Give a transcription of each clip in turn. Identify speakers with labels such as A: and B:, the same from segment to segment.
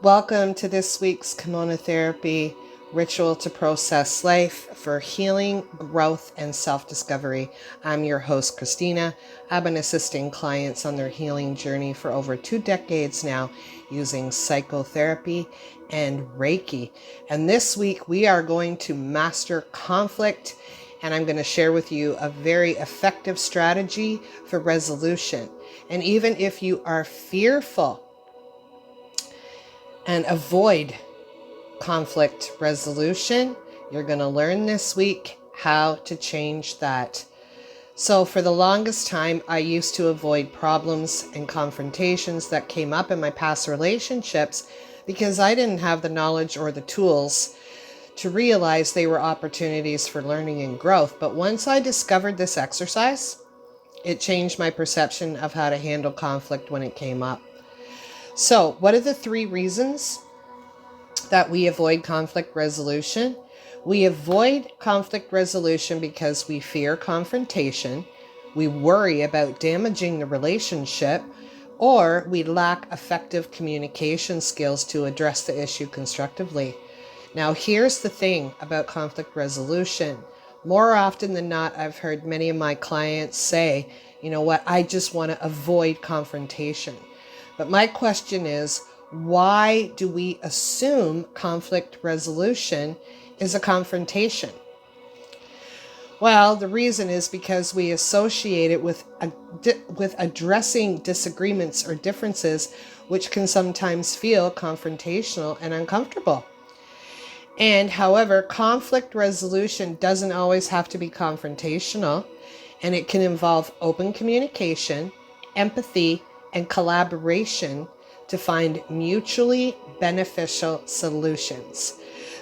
A: Welcome to this week's Kimono Therapy Ritual to Process Life for Healing, Growth, and Self-Discovery. I'm your host, Christina. I've been assisting clients on their healing journey for over 2 decades now using psychotherapy and Reiki. And this week we are going to master conflict, and I'm going to share with you a very effective strategy for resolution. And even if you are fearful and avoid conflict resolution, you're going to learn this week how to change that. So for the longest time, I used to avoid problems and confrontations that came up in my past relationships because I didn't have the knowledge or the tools to realize they were opportunities for learning and growth. But once I discovered this exercise, it changed my perception of how to handle conflict when it came up. So, what are the 3 reasons that we avoid conflict resolution? We avoid conflict resolution because we fear confrontation, we worry about damaging the relationship, or we lack effective communication skills to address the issue constructively. Now, here's the thing about conflict resolution. More often than not, I've heard many of my clients say, you know what, I just want to avoid confrontation. But my question is, why do we assume conflict resolution is a confrontation? Well, the reason is because we associate it with addressing disagreements or differences, which can sometimes feel confrontational and uncomfortable. And however, conflict resolution doesn't always have to be confrontational, and it can involve open communication, empathy, and collaboration to find mutually beneficial solutions.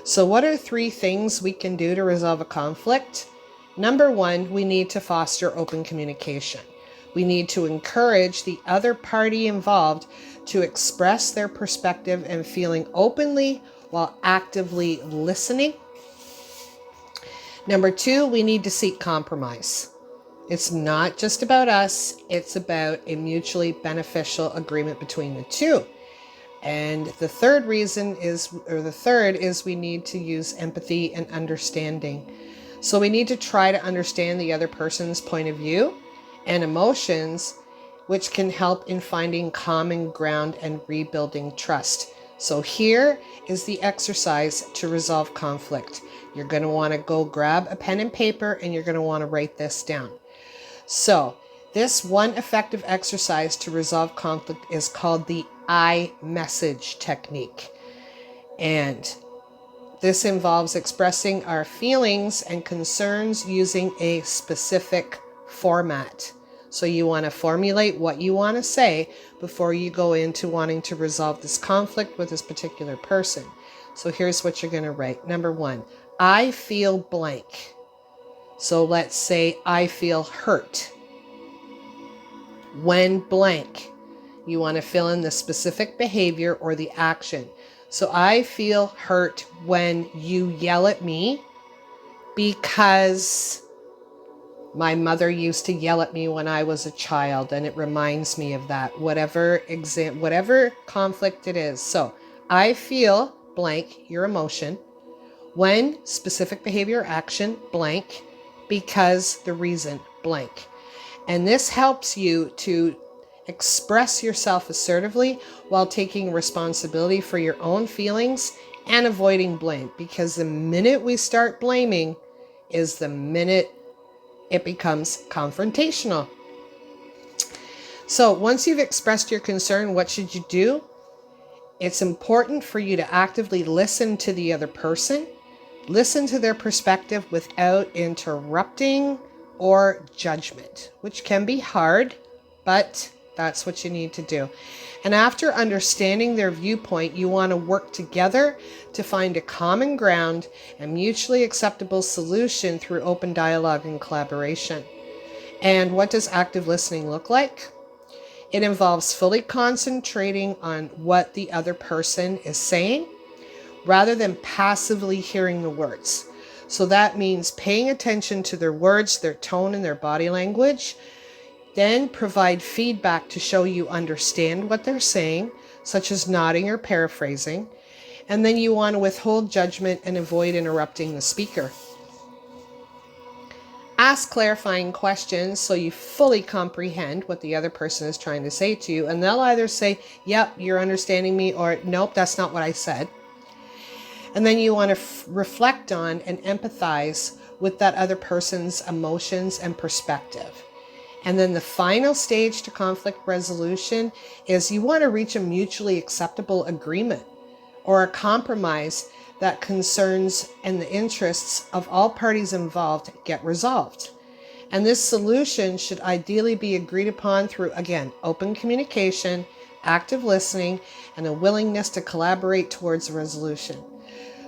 A: So what are 3 things we can do to resolve a conflict? Number 1, we need to foster open communication. We need to encourage the other party involved to express their perspective and feeling openly while actively listening. Number 2, we need to seek compromise. It's not just about us, it's about a mutually beneficial agreement between the 2. And the third is we need to use empathy and understanding. So we need to try to understand the other person's point of view and emotions, which can help in finding common ground and rebuilding trust. So here is the exercise to resolve conflict. You're going to want to go grab a pen and paper and you're going to want to write this down. So this one effective exercise to resolve conflict is called the I message technique. And this involves expressing our feelings and concerns using a specific format. So you want to formulate what you want to say before you go into wanting to resolve this conflict with this particular person. So here's what you're going to write. Number 1, I feel blank. So let's say I feel hurt when blank. You want to fill in the specific behavior or the action. So I feel hurt when you yell at me because my mother used to yell at me when I was a child and it reminds me of that, whatever conflict it is. So I feel blank, your emotion, when specific behavior or action blank, because the reason blank. And this helps you to express yourself assertively while taking responsibility for your own feelings and avoiding blame. Because the minute we start blaming is the minute it becomes confrontational. So once you've expressed your concern, what should you do? It's important for you to actively listen to the other person. Listen to their perspective without interrupting or judgment, which can be hard, but that's what you need to do. And after understanding their viewpoint, you want to work together to find a common ground and mutually acceptable solution through open dialogue and collaboration. And what does active listening look like? It involves fully concentrating on what the other person is saying rather than passively hearing the words. So that means paying attention to their words, their tone, and their body language. Then provide feedback to show you understand what they're saying, such as nodding or paraphrasing. And then you want to withhold judgment and avoid interrupting the speaker. Ask clarifying questions so you fully comprehend what the other person is trying to say to you. And they'll either say, yep, you're understanding me, or nope, that's not what I said. And then you want to reflect on and empathize with that other person's emotions and perspective. And then the final stage to conflict resolution is you want to reach a mutually acceptable agreement or a compromise that concerns and the interests of all parties involved get resolved. And this solution should ideally be agreed upon through, again, open communication, active listening, and a willingness to collaborate towards a resolution.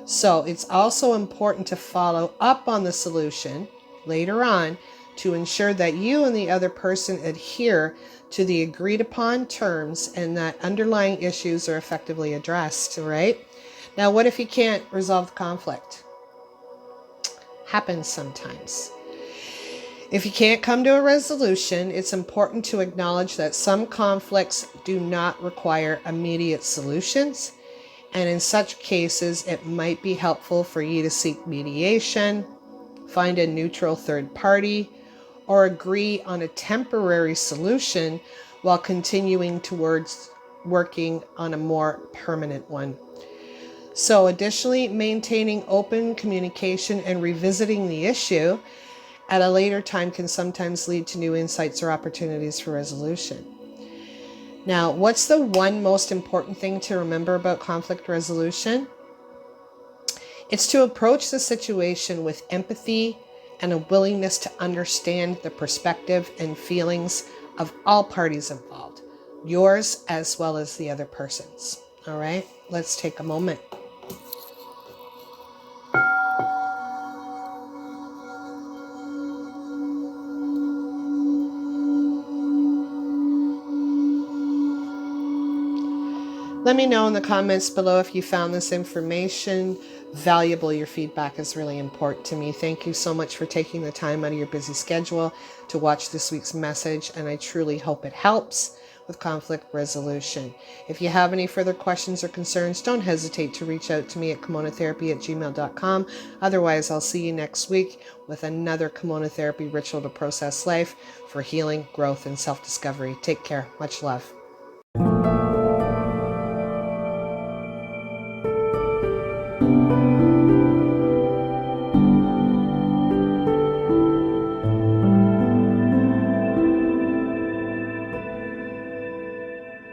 A: So it's also important to follow up on the solution later on to ensure that you and the other person adhere to the agreed upon terms and that underlying issues are effectively addressed, right? Now, what if you can't resolve the conflict? Happens sometimes. If you can't come to a resolution, it's important to acknowledge that some conflicts do not require immediate solutions. And in such cases, it might be helpful for you to seek mediation, find a neutral third party, or agree on a temporary solution while continuing towards working on a more permanent one. So additionally, maintaining open communication and revisiting the issue at a later time can sometimes lead to new insights or opportunities for resolution. Now, what's the one most important thing to remember about conflict resolution? It's to approach the situation with empathy and a willingness to understand the perspective and feelings of all parties involved, yours as well as the other person's. All right, let's take a moment. Let me know in the comments below if you found this information valuable. Your feedback is really important to me. Thank you so much for taking the time out of your busy schedule to watch this week's message, and I truly hope it helps with conflict resolution. If you have any further questions or concerns, don't hesitate to reach out to me at kimonotherapy@gmail.com. Otherwise, I'll see you next week with another Kimono Therapy Ritual to Process Life for healing, growth, and self-discovery. Take care. Much love.